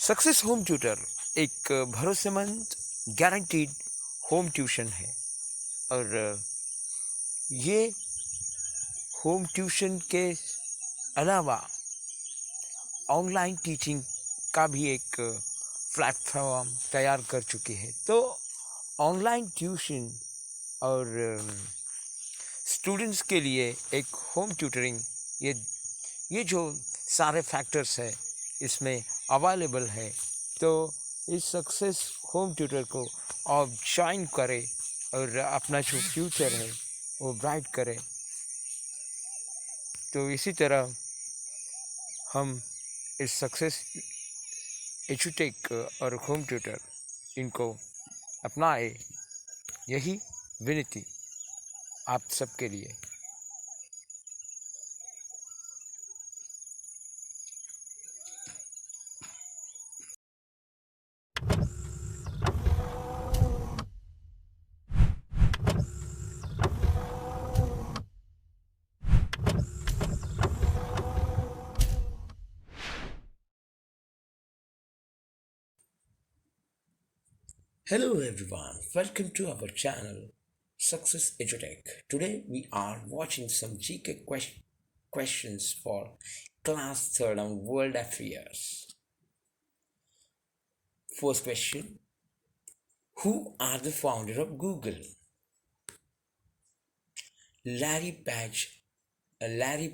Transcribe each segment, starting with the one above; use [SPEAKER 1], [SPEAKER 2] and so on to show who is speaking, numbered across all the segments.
[SPEAKER 1] Success home tutor एक भरोसेमंद guaranteed home tuition है और ये होम ट्यूशन के अलावा ऑनलाइन टीचिंग का भी एक प्लेटफॉर्म तैयार कर चुकी है। तो ऑनलाइन ट्यूशन और स्टूडेंट्स के लिए एक होम ट्यूटरिंग ये जो सारे फैक्टर्स है इसमें अवेलेबल है। तो इस सक्सेस होम ट्यूटर को आप ज्वाइन करें और अपना जो फ्यूचर है वो ब्राइट करें। तो इसी तरह हम इस सक्सेस एजुटेक और होम ट्यूटर इनको अपनाए, यही विनती आप सबके लिए।
[SPEAKER 2] Hello everyone, welcome to our channel Success EduTech. Today we are watching some GK questions for class 3rd on world affairs. First question: who are the founder of Google? Larry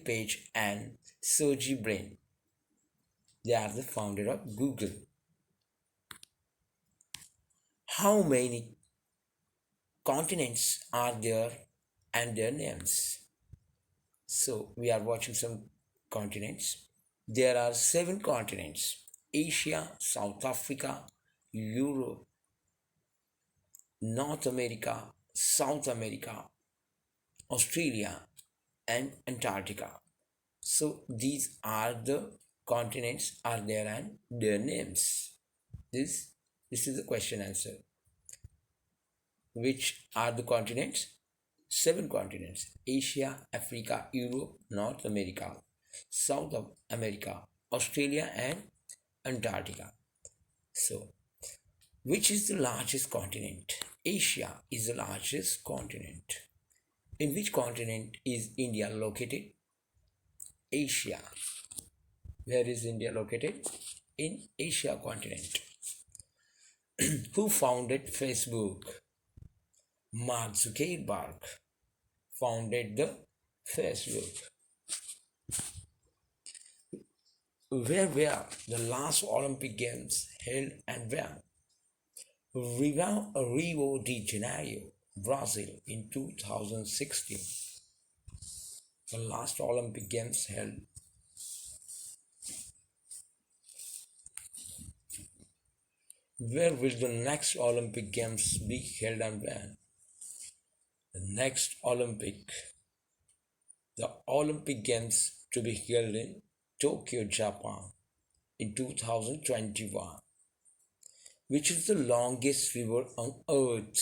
[SPEAKER 2] Page and Sergey Brin. They are the founder of Google. How many continents are there and their names? So we are watching some continents. There are 7 continents: Asia, South Africa, Europe, North America, South America, Australia, and Antarctica. So these are the continents are there and their names. This is the question answer. Which are the continents? 7 continents: Asia, Africa, Europe, North America, South America, Australia, and Antarctica. So, which is the largest continent? Asia is the largest continent. In which continent is India located? Asia. Where is India located? In Asia continent. Who founded Facebook? Mark Zuckerberg founded the Facebook. Where were the last Olympic Games held and when? Rio de Janeiro, Brazil in 2016. The last Olympic Games held. Where will the next Olympic Games be held and when? The Olympic Games to be held in Tokyo, Japan in 2021. Which is the longest river on earth?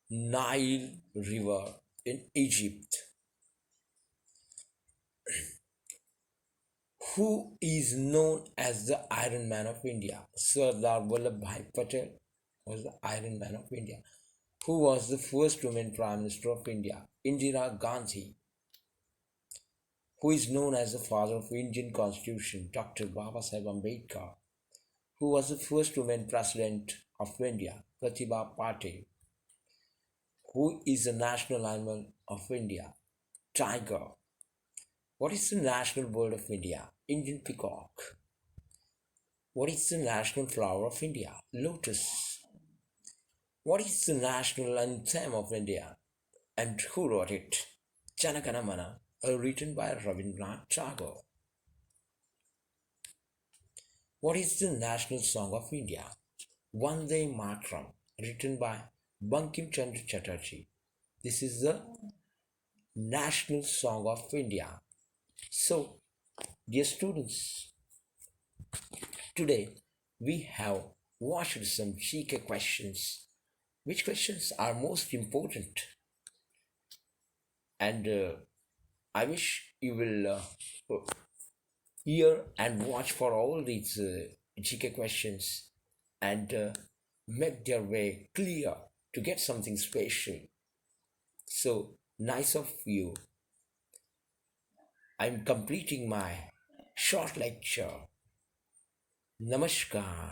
[SPEAKER 2] Nile River in Egypt. Who is known as the Iron Man of India? Sardar Vallabhbhai Patel was the Iron Man of India. Who was the first woman Prime Minister of India? Indira Gandhi. Who is known as the father of Indian Constitution? Dr. Babasaheb Ambedkar. Who was the first woman President of India? Pratibha Patil. Who is the national animal of India? Tiger. What is the national bird of India? Indian peacock. What is the national flower of India? Lotus. What is the national anthem of India? And who wrote it? Janaganamana, written by Rabindranath Tagore. What is the national song of India? Vande Mataram, written by Bankim Chandra Chatterjee. This is the national song of India. So, dear students, today we have watched some GK questions. Which questions are most important? And I wish you will hear and watch for all these GK questions and make their way clear to get something special. So nice of you. I'm completing my short lecture. Namaskar.